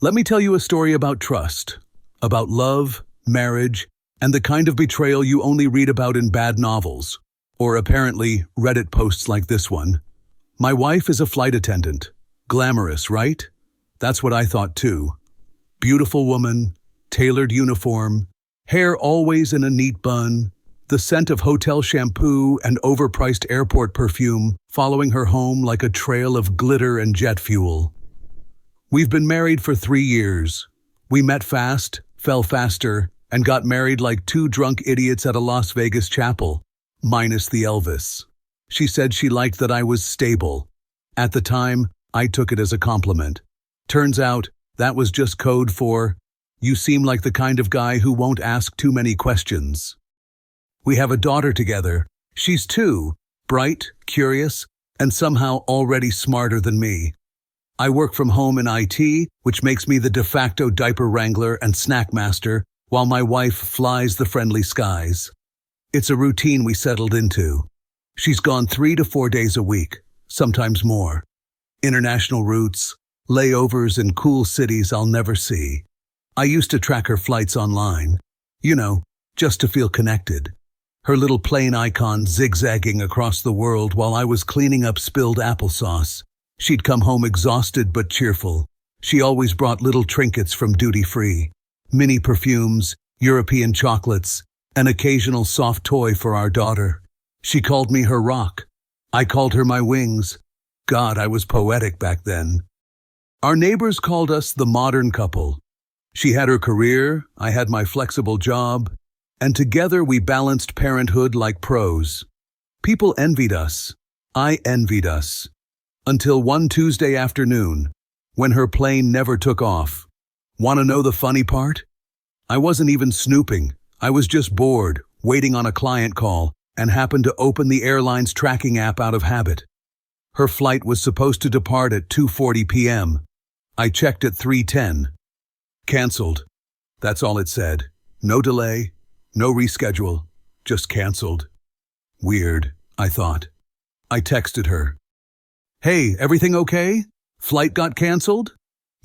Let me tell you a story about trust, about love, marriage, and the kind of betrayal you only read about in bad novels, or apparently Reddit posts like this one. My wife is a flight attendant. Glamorous, right? That's what I thought too. Beautiful woman, tailored uniform, hair always in a neat bun, the scent of hotel shampoo and overpriced airport perfume following her home like a trail of glitter and jet fuel. We've been married for 3 years. We met fast, fell faster, and got married like two drunk idiots at a Las Vegas chapel, minus the Elvis. She said she liked that I was stable. At the time, I took it as a compliment. Turns out, that was just code for, you seem like the kind of guy who won't ask too many questions. We have a daughter together. She's 2, bright, curious, and somehow already smarter than me. I work from home in IT, which makes me the de facto diaper wrangler and snack master, while my wife flies the friendly skies. It's a routine we settled into. She's gone 3 to 4 days a week, sometimes more. International routes, layovers in cool cities I'll never see. I used to track her flights online, just to feel connected. Her little plane icon zigzagging across the world while I was cleaning up spilled applesauce. She'd come home exhausted but cheerful. She always brought little trinkets from duty-free. Mini perfumes, European chocolates, an occasional soft toy for our daughter. She called me her rock. I called her my wings. God, I was poetic back then. Our neighbors called us the modern couple. She had her career, I had my flexible job, and together we balanced parenthood like pros. People envied us. I envied us. Until one Tuesday afternoon, when her plane never took off. Want to know the funny part? I wasn't even snooping. I was just bored, waiting on a client call, and happened to open the airline's tracking app out of habit. Her flight was supposed to depart at 2:40 p.m. I checked at 3:10. Cancelled. That's all it said. No delay, no reschedule, just cancelled. Weird, I thought. I texted her. Hey, everything okay? Flight got cancelled?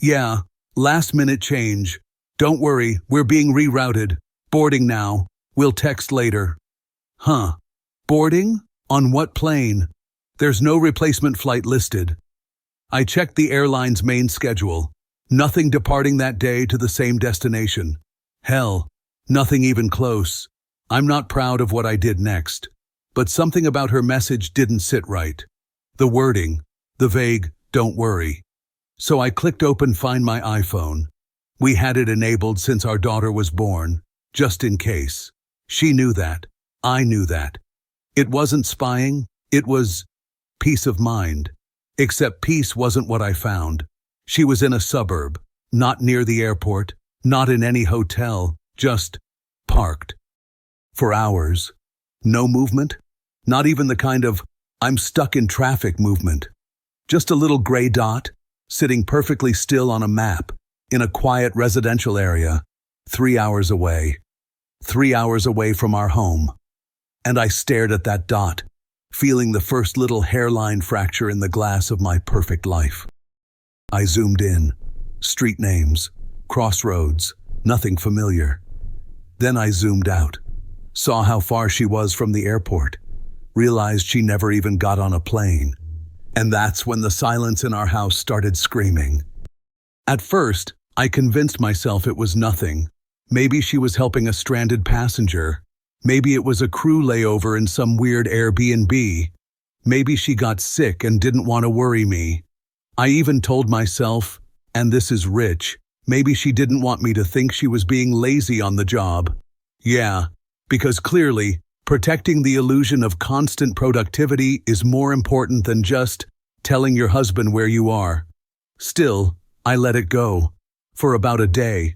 Yeah, last minute change. Don't worry, we're being rerouted. Boarding now. We'll text later. Huh. Boarding? On what plane? There's no replacement flight listed. I checked the airline's main schedule. Nothing departing that day to the same destination. Hell, nothing even close. I'm not proud of what I did next. But something about her message didn't sit right. The wording, the vague, don't worry. So I clicked open Find My iPhone. We had it enabled since our daughter was born, just in case. She knew that. I knew that. It wasn't spying, it was peace of mind. Except peace wasn't what I found. She was in a suburb, not near the airport, not in any hotel, just parked. For hours. No movement, not even the kind of I'm stuck in traffic movement. Just a little gray dot, sitting perfectly still on a map, in a quiet residential area, 3 hours away. 3 hours away from our home. And I stared at that dot, feeling the first little hairline fracture in the glass of my perfect life. I zoomed in. Street names, crossroads, nothing familiar. Then I zoomed out, saw how far she was from the airport, realized she never even got on a plane. And that's when the silence in our house started screaming. At first, I convinced myself it was nothing. Maybe she was helping a stranded passenger. Maybe it was a crew layover in some weird Airbnb. Maybe she got sick and didn't want to worry me. I even told myself, and this is rich, maybe she didn't want me to think she was being lazy on the job. Yeah, because clearly, protecting the illusion of constant productivity is more important than just telling your husband where you are. Still, I let it go. For about a day.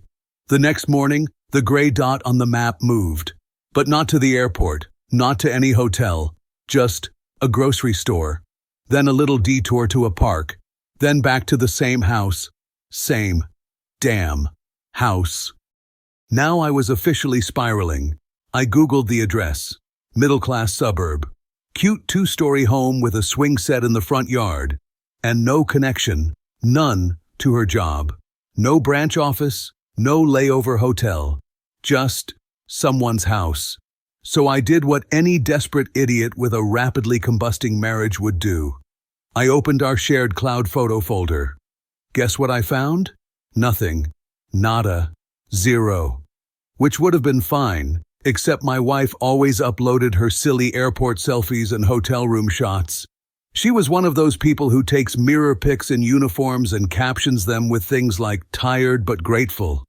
The next morning, the gray dot on the map moved. But not to the airport, not to any hotel, just a grocery store. Then a little detour to a park. Then back to the same house. Same damn house. Now I was officially spiraling. I Googled the address. Middle-class suburb. Cute 2-story home with a swing set in the front yard. And no connection, none, to her job. No branch office, no layover hotel, just someone's house. So I did what any desperate idiot with a rapidly combusting marriage would do. I opened our shared cloud photo folder. Guess what I found? Nothing. Nada. Zero. Which would have been fine, except my wife always uploaded her silly airport selfies and hotel room shots. She was one of those people who takes mirror pics in uniforms and captions them with things like tired but grateful.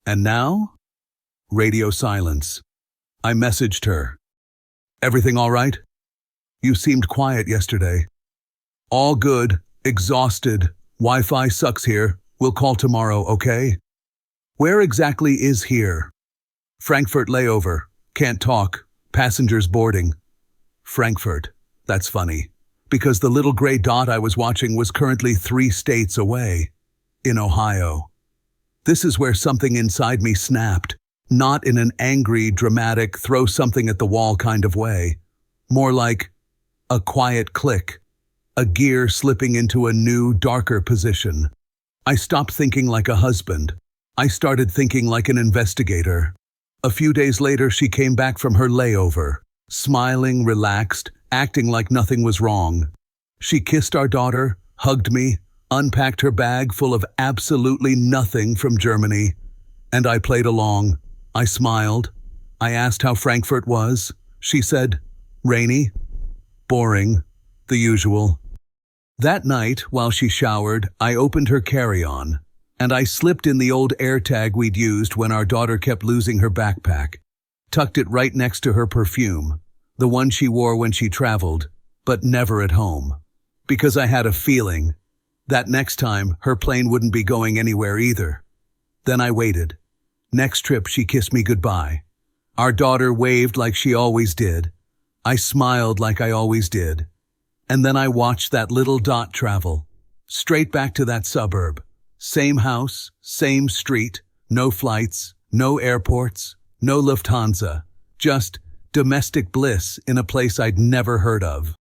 And now? Radio silence. I messaged her. Everything all right? You seemed quiet yesterday. All good, exhausted, Wi-Fi sucks here. We'll call tomorrow, okay? Where exactly is here? Frankfurt layover. Can't talk. Passengers boarding. Frankfurt. That's funny. Because the little gray dot I was watching was currently 3 states away. In Ohio. This is where something inside me snapped. Not in an angry, dramatic, throw something at the wall kind of way. More like a quiet click. A gear slipping into a new, darker position. I stopped thinking like a husband. I started thinking like an investigator. A few days later, she came back from her layover, smiling, relaxed, acting like nothing was wrong. She kissed our daughter, hugged me, unpacked her bag full of absolutely nothing from Germany. And I played along. I smiled. I asked how Frankfurt was. She said, rainy, boring, the usual. That night, while she showered, I opened her carry-on, and I slipped in the old AirTag we'd used when our daughter kept losing her backpack, tucked it right next to her perfume, the one she wore when she traveled, but never at home. Because I had a feeling that next time her plane wouldn't be going anywhere either. Then I waited. Next trip she kissed me goodbye. Our daughter waved like she always did. I smiled like I always did. And then I watched that little dot travel, straight back to that suburb. Same house, same street, no flights, no airports, no Lufthansa, just domestic bliss in a place I'd never heard of.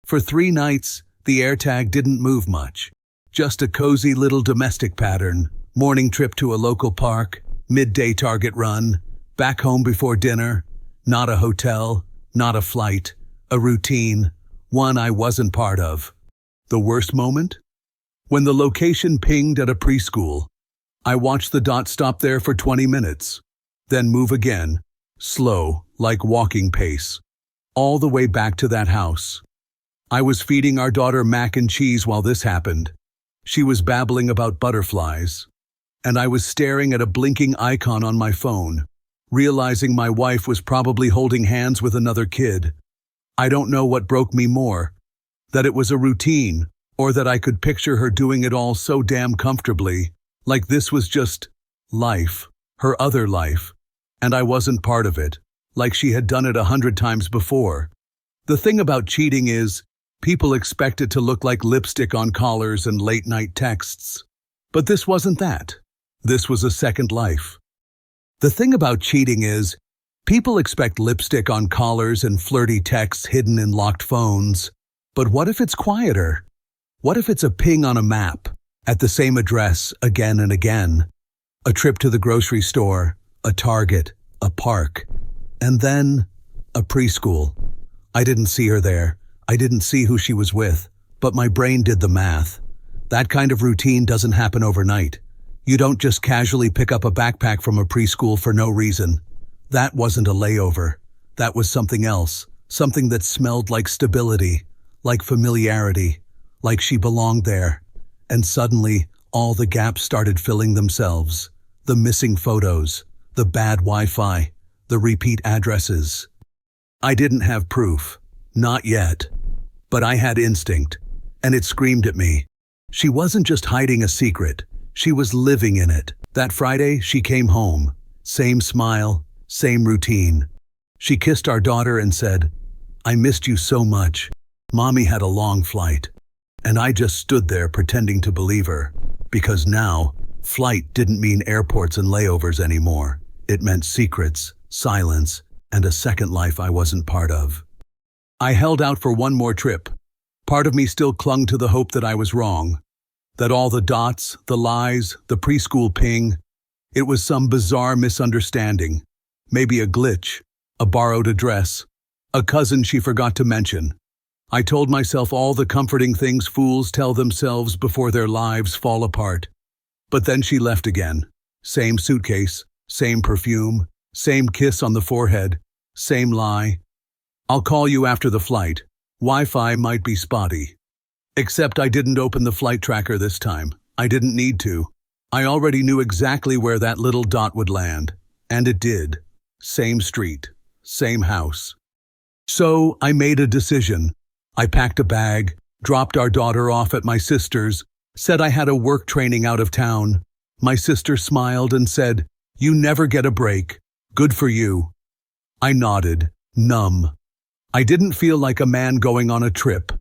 For 3 nights, the AirTag didn't move much. Just a cozy little domestic pattern, morning trip to a local park, midday Target run, back home before dinner, not a hotel, not a flight, a routine, one I wasn't part of. The worst moment? When the location pinged at a preschool. I watched the dot stop there for 20 minutes, then move again, slow, like walking pace, all the way back to that house. I was feeding our daughter mac and cheese while this happened. She was babbling about butterflies, and I was staring at a blinking icon on my phone, realizing my wife was probably holding hands with another kid. I don't know what broke me more, that it was a routine, or that I could picture her doing it all so damn comfortably, like this was just life, her other life, and I wasn't part of it, like she had done it 100 times before. The thing about cheating is, people expect it to look like lipstick on collars and late-night texts. But this wasn't that. This was a second life. The thing about cheating is, people expect lipstick on collars and flirty texts hidden in locked phones. But what if it's quieter? What if it's a ping on a map, at the same address again and again? A trip to the grocery store, a Target, a park, and then a preschool. I didn't see her there. I didn't see who she was with, but my brain did the math. That kind of routine doesn't happen overnight. You don't just casually pick up a backpack from a preschool for no reason. That wasn't a layover. That was something else, something that smelled like stability, like familiarity, like she belonged there. And suddenly, all the gaps started filling themselves. The missing photos, the bad Wi-Fi, the repeat addresses. I didn't have proof. Not yet. But I had instinct, and it screamed at me. She wasn't just hiding a secret. She was living in it. That Friday, she came home. Same smile, same routine. She kissed our daughter and said, "I missed you so much. Mommy had a long flight." And I just stood there pretending to believe her, because now, flight didn't mean airports and layovers anymore. It meant secrets, silence, and a second life I wasn't part of. I held out for one more trip. Part of me still clung to the hope that I was wrong. That all the dots, the lies, the preschool ping, it was some bizarre misunderstanding. Maybe a glitch, a borrowed address, a cousin she forgot to mention. I told myself all the comforting things fools tell themselves before their lives fall apart. But then she left again. Same suitcase, same perfume, same kiss on the forehead, same lie. I'll call you after the flight. Wi-Fi might be spotty. Except I didn't open the flight tracker this time. I didn't need to. I already knew exactly where that little dot would land. And it did. Same street, same house. So I made a decision. I packed a bag, dropped our daughter off at my sister's, said I had a work training out of town. My sister smiled and said, "You never get a break. Good for you." I nodded, numb. I didn't feel like a man going on a trip.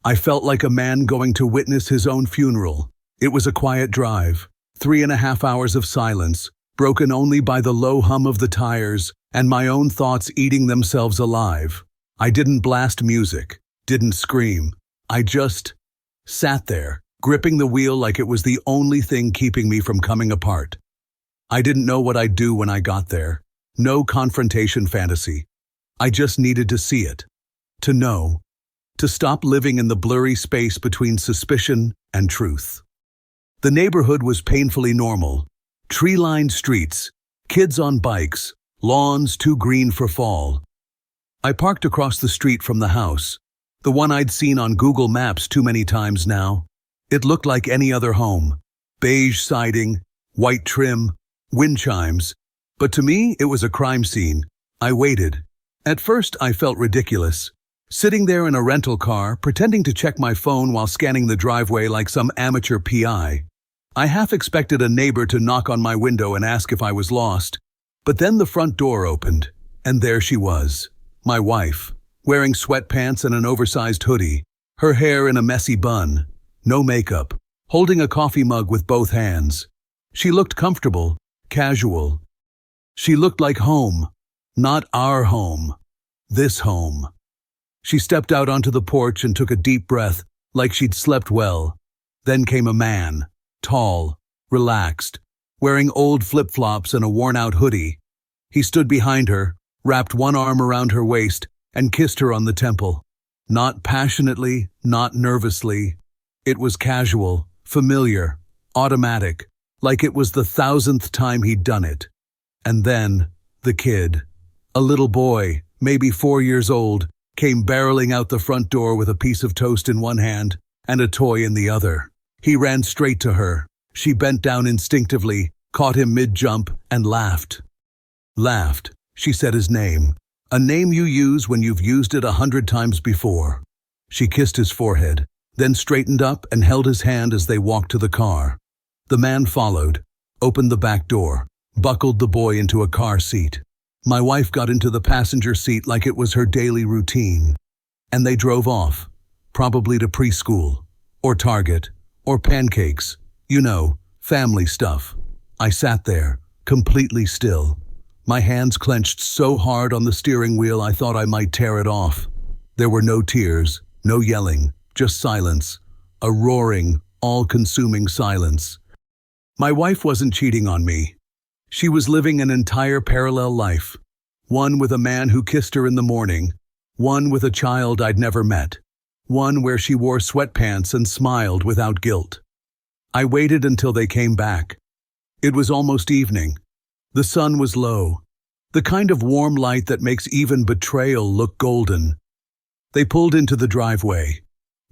I felt like a man going to witness his own funeral. It was a quiet drive, 3.5 hours of silence, broken only by the low hum of the tires and my own thoughts eating themselves alive. I didn't blast music, didn't scream. I just sat there, gripping the wheel like it was the only thing keeping me from coming apart. I didn't know what I'd do when I got there. No confrontation fantasy. I just needed to see it. To know. To stop living in the blurry space between suspicion and truth. The neighborhood was painfully normal. Tree-lined streets, kids on bikes, lawns too green for fall. I parked across the street from the house, the one I'd seen on Google Maps too many times now. It looked like any other home. Beige siding, white trim, wind chimes. But to me, it was a crime scene. I waited. At first, I felt ridiculous. Sitting there in a rental car, pretending to check my phone while scanning the driveway like some amateur PI. I half expected a neighbor to knock on my window and ask if I was lost. But then the front door opened, and there she was, my wife, wearing sweatpants and an oversized hoodie, her hair in a messy bun, no makeup, holding a coffee mug with both hands. She looked comfortable, casual. She looked like home, not our home, this home. She stepped out onto the porch and took a deep breath, like she'd slept well. Then came a man, tall, relaxed, wearing old flip-flops and a worn-out hoodie. He stood behind her, wrapped one arm around her waist, and kissed her on the temple. Not passionately, not nervously. It was casual, familiar, automatic, like it was the 1,000th time he'd done it. And then, the kid, a little boy, maybe 4 years old, came barreling out the front door with a piece of toast in one hand and a toy in the other. He ran straight to her. She bent down instinctively, caught him mid-jump, and laughed. Laughed. She said his name. A name you use when you've used it 100 times before. She kissed his forehead, then straightened up and held his hand as they walked to the car. The man followed, opened the back door, buckled the boy into a car seat. My wife got into the passenger seat like it was her daily routine. And they drove off, probably to preschool, or Target, or pancakes, you know, family stuff. I sat there, completely still. My hands clenched so hard on the steering wheel I thought I might tear it off. There were no tears, no yelling, just silence. A roaring, all-consuming silence. My wife wasn't cheating on me. She was living an entire parallel life. One with a man who kissed her in the morning. One with a child I'd never met. One where she wore sweatpants and smiled without guilt. I waited until they came back. It was almost evening. The sun was low, the kind of warm light that makes even betrayal look golden. They pulled into the driveway.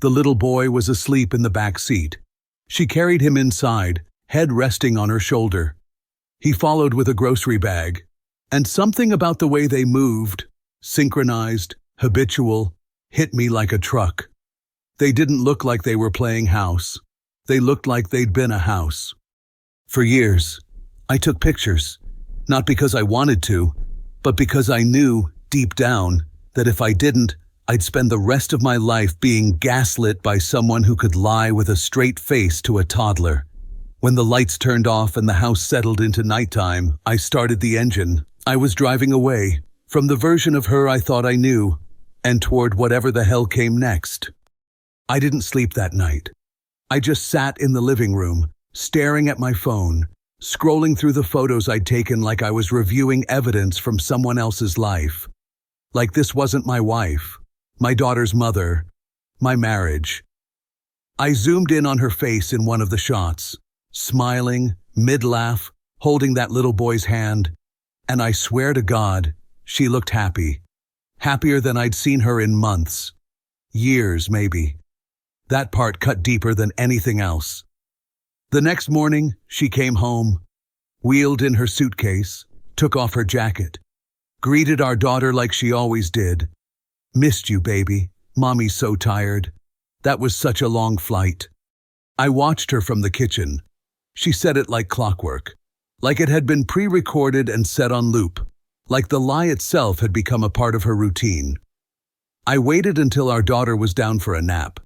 The little boy was asleep in the back seat. She carried him inside, head resting on her shoulder. He followed with a grocery bag, and something about the way they moved, synchronized, habitual, hit me like a truck. They didn't look like they were playing house. They looked like they'd been a house. For years, I took pictures, not because I wanted to, but because I knew, deep down, that if I didn't, I'd spend the rest of my life being gaslit by someone who could lie with a straight face to a toddler. When the lights turned off and the house settled into nighttime, I started the engine. I was driving away, from the version of her I thought I knew, and toward whatever the hell came next. I didn't sleep that night. I just sat in the living room, staring at my phone, scrolling through the photos I'd taken like I was reviewing evidence from someone else's life. Like this wasn't my wife, my daughter's mother, my marriage. I zoomed in on her face in one of the shots, smiling, mid-laugh, holding that little boy's hand, and I swear to God, she looked happy. Happier than I'd seen her in months. Years, maybe. That part cut deeper than anything else. The next morning, she came home, wheeled in her suitcase, took off her jacket, greeted our daughter like she always did. "Missed you, baby. Mommy's so tired. That was such a long flight." I watched her from the kitchen. She said it like clockwork, like it had been pre-recorded and set on loop, like the lie itself had become a part of her routine. I waited until our daughter was down for a nap.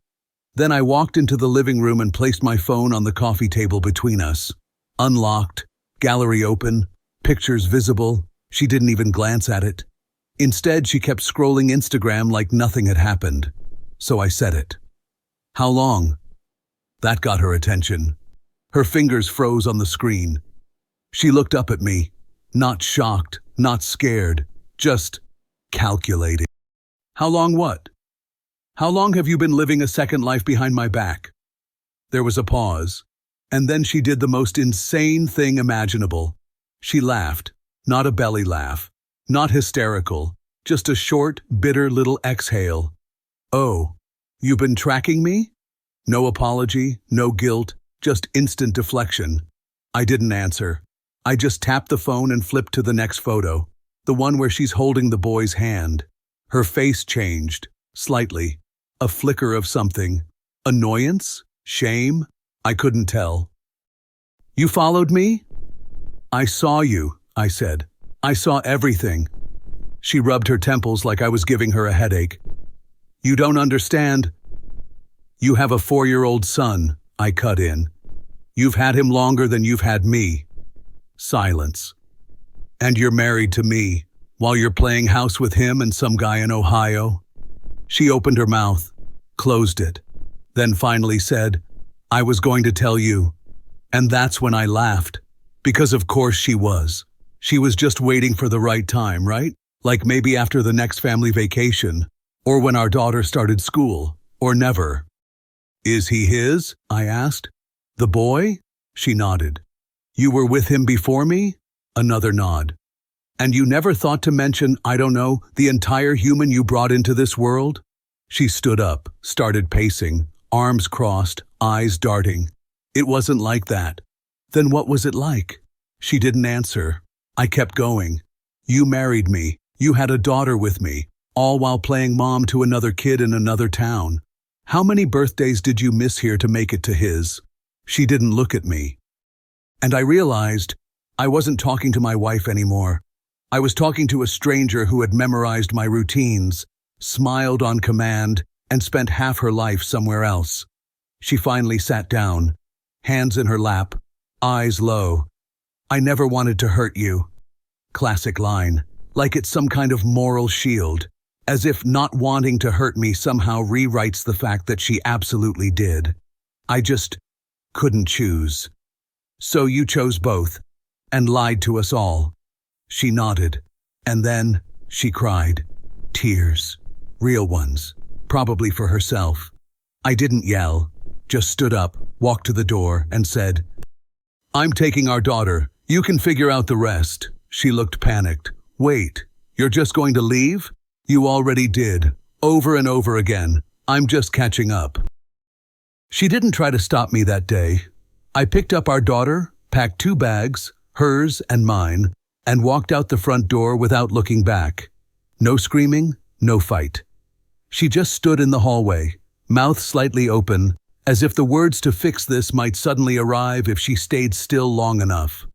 Then I walked into the living room and placed my phone on the coffee table between us. Unlocked, gallery open, pictures visible. She didn't even glance at it. Instead, she kept scrolling Instagram like nothing had happened. So I said it. "How long?" That got her attention. Her fingers froze on the screen. She looked up at me, not shocked, not scared, just calculating. "How long what? How long have you been living a second life behind my back?" There was a pause, and then she did the most insane thing imaginable. She laughed, not a belly laugh, not hysterical, just a short, bitter little exhale. "Oh, you've been tracking me?" No apology, no guilt, just instant deflection. I didn't answer. I just tapped the phone and flipped to the next photo, the one where she's holding the boy's hand. Her face changed, slightly. A flicker of something. Annoyance? Shame? I couldn't tell. "You followed me?" "I saw you," I said. "I saw everything." She rubbed her temples like I was giving her a headache. "You don't understand." "You have a 4-year-old son," I cut in. "You've had him longer than you've had me." Silence. "And you're married to me, while you're playing house with him and some guy in Ohio." She opened her mouth, closed it, then finally said, "I was going to tell you." And that's when I laughed, because of course she was. She was just waiting for the right time, right? Like maybe after the next family vacation, or when our daughter started school, or never. "Is he his?" I asked. "The boy?" She nodded. "You were with him before me?" Another nod. "And you never thought to mention, I don't know, the entire human you brought into this world?" She stood up, started pacing, arms crossed, eyes darting. "It wasn't like that." "Then what was it like?" She didn't answer. I kept going. "You married me. You had a daughter with me, all while playing mom to another kid in another town. How many birthdays did you miss here to make it to his?" She didn't look at me. And I realized I wasn't talking to my wife anymore. I was talking to a stranger who had memorized my routines, smiled on command, and spent half her life somewhere else. She finally sat down, hands in her lap, eyes low. "I never wanted to hurt you." Classic line, like it's some kind of moral shield, as if not wanting to hurt me somehow rewrites the fact that she absolutely did. I just couldn't choose. "So you chose both, and lied to us all." She nodded, and then she cried. Tears. Real ones, probably for herself. I didn't yell, just stood up, walked to the door, and said, "I'm taking our daughter. You can figure out the rest." She looked panicked. "Wait, you're just going to leave?" "You already did, over and over again. I'm just catching up." She didn't try to stop me that day. I picked up our daughter, packed 2 bags, hers and mine, and walked out the front door without looking back. No screaming, no fight. She just stood in the hallway, mouth slightly open, as if the words to fix this might suddenly arrive if she stayed still long enough.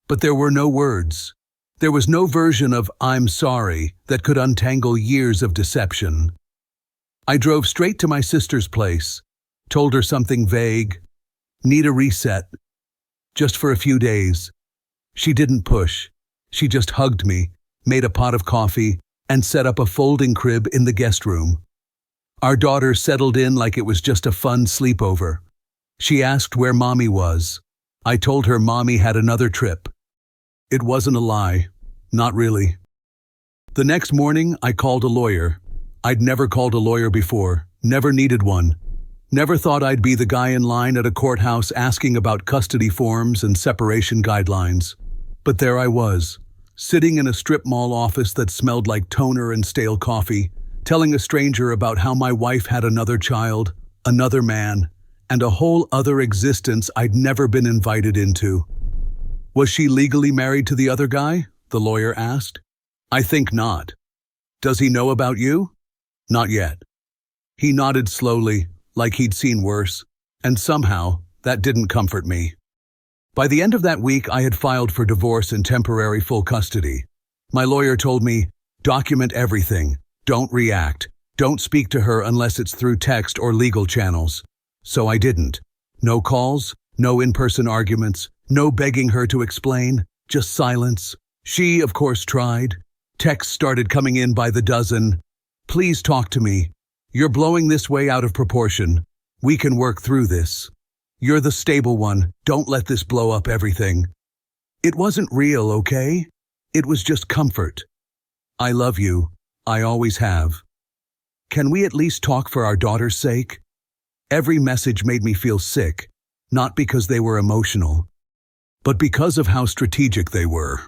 But there were no words. There was no version of "I'm sorry" that could untangle years of deception. I drove straight to my sister's place, told her something vague, "Need a reset." Just for a few days. She didn't push. She just hugged me, made a pot of coffee, and set up a folding crib in the guest room. Our daughter settled in like it was just a fun sleepover. She asked where Mommy was. I told her Mommy had another trip. It wasn't a lie. Not really. The next morning, I called a lawyer. I'd never called a lawyer before, never needed one. Never thought I'd be the guy in line at a courthouse asking about custody forms and separation guidelines. But there I was, sitting in a strip mall office that smelled like toner and stale coffee, telling a stranger about how my wife had another child, another man, and a whole other existence I'd never been invited into. Was she legally married to the other guy? The lawyer asked. I think not. Does he know about you? Not yet. He nodded slowly, like he'd seen worse, and somehow that didn't comfort me. By the end of that week, I had filed for divorce and temporary full custody. My lawyer told me, document everything, don't react, don't speak to her unless it's through text or legal channels. So I didn't. No calls, no in-person arguments, no begging her to explain, just silence. She, of course, tried. Texts started coming in by the dozen. Please talk to me. You're blowing this way out of proportion. We can work through this. You're the stable one. Don't let this blow up everything. It wasn't real, okay? It was just comfort. I love you. I always have. Can we at least talk for our daughter's sake? Every message made me feel sick, not because they were emotional, but because of how strategic they were.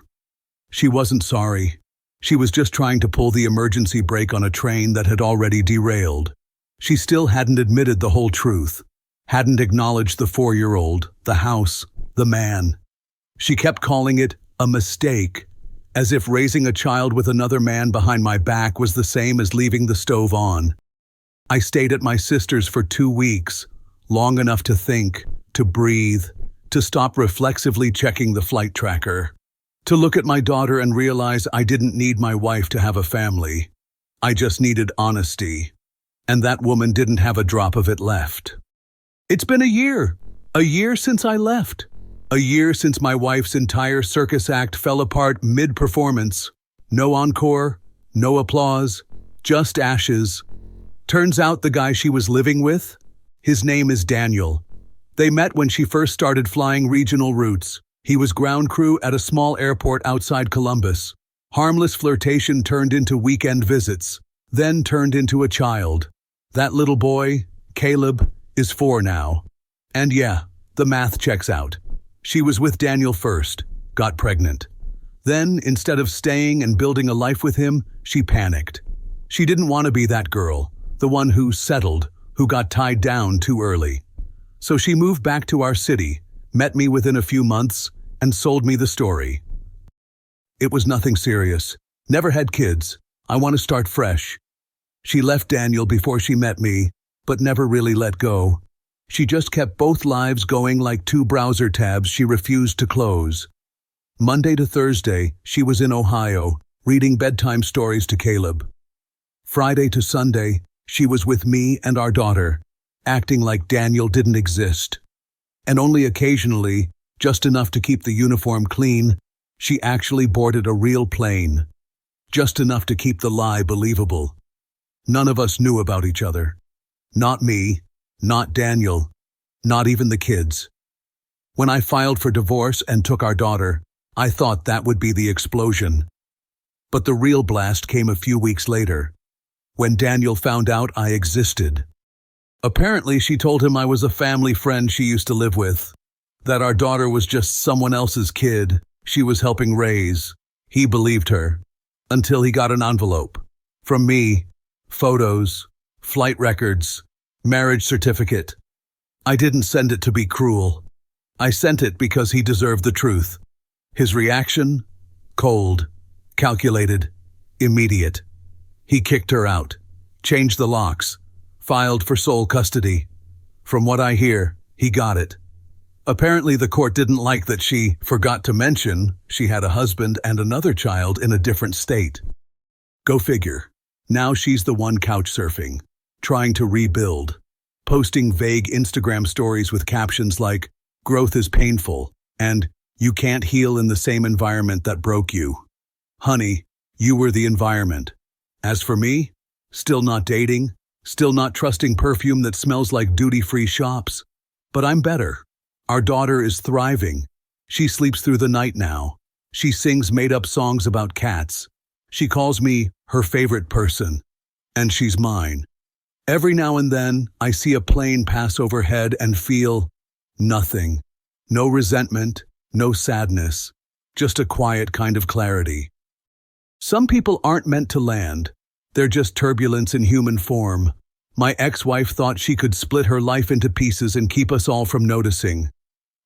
She wasn't sorry. She was just trying to pull the emergency brake on a train that had already derailed. She still hadn't admitted the whole truth, hadn't acknowledged the 4-year-old, the house, the man. She kept calling it a mistake, as if raising a child with another man behind my back was the same as leaving the stove on. I stayed at my sister's for 2 weeks, long enough to think, to breathe, to stop reflexively checking the flight tracker, to look at my daughter and realize I didn't need my wife to have a family. I just needed honesty. And that woman didn't have a drop of it left. It's been a year since I left. A year since my wife's entire circus act fell apart mid-performance. No encore, no applause, just ashes. Turns out the guy she was living with, his name is Daniel. They met when she first started flying regional routes. He was ground crew at a small airport outside Columbus. Harmless flirtation turned into weekend visits, then turned into a child. That little boy, Caleb, is 4 now. And yeah, the math checks out. She was with Daniel first, got pregnant. Then, instead of staying and building a life with him, she panicked. She didn't want to be that girl, the one who settled, who got tied down too early. So she moved back to our city, met me within a few months, and sold me the story. It was nothing serious. Never had kids. I want to start fresh. She left Daniel before she met me, but never really let go. She just kept both lives going like 2 browser tabs she refused to close. Monday to Thursday, she was in Ohio, reading bedtime stories to Caleb. Friday to Sunday, she was with me and our daughter, acting like Daniel didn't exist. And only occasionally, just enough to keep the uniform clean, she actually boarded a real plane. Just enough to keep the lie believable. None of us knew about each other. Not me, not Daniel, not even the kids. When I filed for divorce and took our daughter, I thought that would be the explosion. But the real blast came a few weeks later, when Daniel found out I existed. Apparently, she told him I was a family friend she used to live with, that our daughter was just someone else's kid she was helping raise. He believed her, until he got an envelope. From me, photos, flight records, marriage certificate. I didn't send it to be cruel. I sent it because he deserved the truth. His reaction? Cold, calculated, immediate. He kicked her out, changed the locks, filed for sole custody. From what I hear, he got it. Apparently the court didn't like that she forgot to mention she had a husband and another child in a different state. Go figure. Now she's the one couch surfing, trying to rebuild, posting vague Instagram stories with captions like, "Growth is painful," and "You can't heal in the same environment that broke you." Honey, you were the environment. As for me, still not dating, still not trusting perfume that smells like duty-free shops. But I'm better. Our daughter is thriving. She sleeps through the night now. She sings made-up songs about cats. She calls me her favorite person. And she's mine. Every now and then, I see a plane pass overhead and feel nothing. No resentment, no sadness, just a quiet kind of clarity. Some people aren't meant to land. They're just turbulence in human form. My ex-wife thought she could split her life into pieces and keep us all from noticing.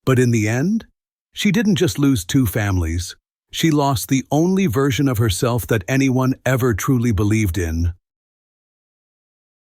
But in the end, she didn't just lose two families. She lost the only version of herself that anyone ever truly believed in.